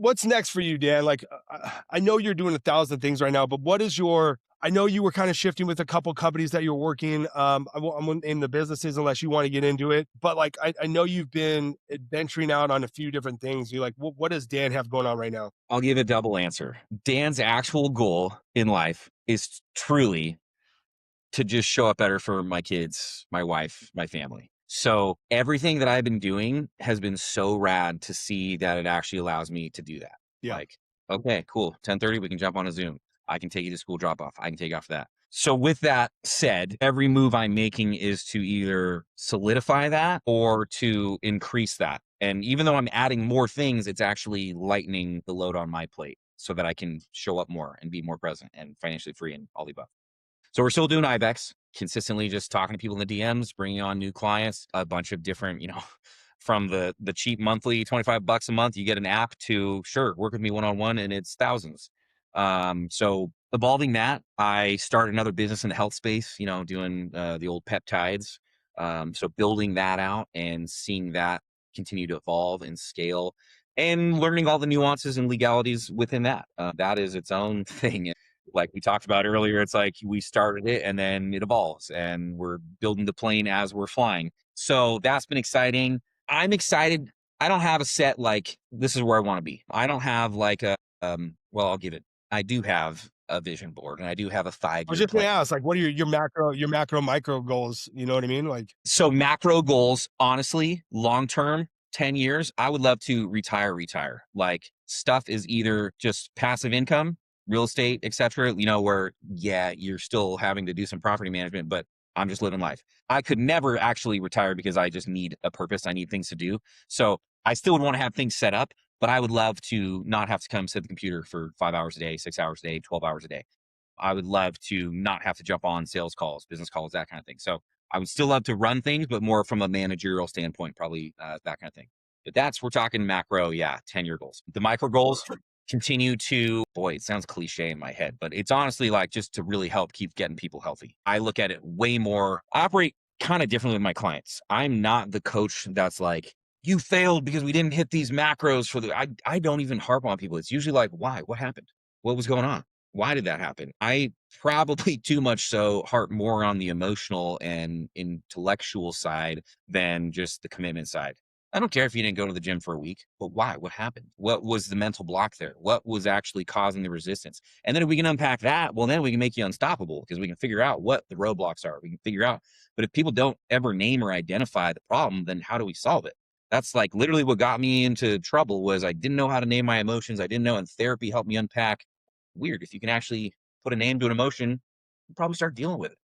what's next for you, Dan? Like, I know you're doing 1,000 things right now, but what is your I know you were kind of shifting with a couple companies that you're working. I won't name the businesses unless you want to get into it. But like, I know you've been adventuring out on a few different things. You're like, what does Dan have going on right now? I'll give a double answer. Dan's actual goal in life is truly to just show up better for my kids, my wife, my family. So everything that I've been doing has been so rad to see that it actually allows me to do that. Yeah. Like, okay, cool. 10:30, we can jump on a Zoom. I can take you to school drop off. I can take you off that. So with that said, every move I'm making is to either solidify that or to increase that. And even though I'm adding more things, it's actually lightening the load on my plate so that I can show up more and be more present and financially free and all the above. So we're still doing IBEX, consistently just talking to people in the DMs, bringing on new clients, a bunch of different, from the cheap monthly $25 a month, you get an app to sure work with me one-on-one and it's thousands. So evolving that, I started another business in the health space, doing the old peptides. So building that out and seeing that continue to evolve and scale and learning all the nuances and legalities within that. That is its own thing. Like we talked about earlier, it's like we started it and then it evolves and we're building the plane as we're flying. So that's been exciting. I'm excited. I don't have a set like this is where I want to be. I don't have like well, I'll give it. I do have a vision board and I do have a I was 5-year just gonna plan. ask, like, what are your macro micro goals? You know what I mean? Like, So macro goals, honestly, long term, 10 years, I would love to retire. Like stuff is either just passive income, real estate, etc., where yeah, you're still having to do some property management, but I'm just living life. I could never actually retire because I just need a purpose. I need things to do. So I still would want to have things set up, but I would love to not have to come sit at the computer for 5 hours a day, 6 hours a day, 12 hours a day. I would love to not have to jump on sales calls, business calls, that kind of thing. So I would still love to run things, but more from a managerial standpoint, probably that kind of thing. But we're talking macro, yeah, 10-year goals. The micro goals continue to, boy, it sounds cliche in my head, but it's honestly like just to really help keep getting people healthy. I look at it way more, I operate kind of differently with my clients. I'm not the coach that's like, you failed because we didn't hit these macros for I don't even harp on people. It's usually like, why? What happened? What was going on? Why did that happen? I probably too much so harp more on the emotional and intellectual side than just the commitment side. I don't care if you didn't go to the gym for a week, but why? What happened? What was the mental block there? What was actually causing the resistance? And then if we can unpack that, well, then we can make you unstoppable because we can figure out what the roadblocks are. We can figure out. But if people don't ever name or identify the problem, then how do we solve it? That's like literally what got me into trouble was I didn't know how to name my emotions. I didn't know, and therapy helped me unpack. Weird. If you can actually put a name to an emotion, you probably start dealing with it.